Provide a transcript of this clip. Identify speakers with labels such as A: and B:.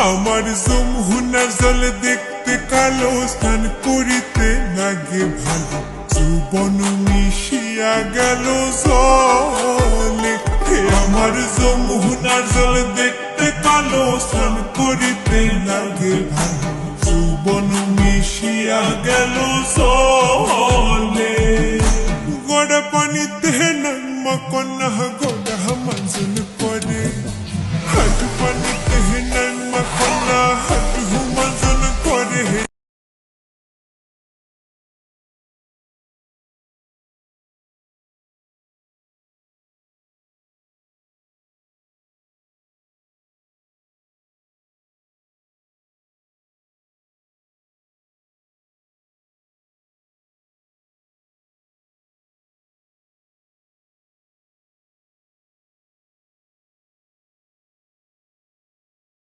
A: আমার যমুনার জল দেখতে কালো, স্নান করিতে লাগে ভালো, যৌবন মিশিয়া গেল জলে। আমার যমুনার জল দেখতে কালো, স্নান করিতে লাগে ভালো, যৌবন মিশিয়া গেল জলে। গড়া পানিতে নাম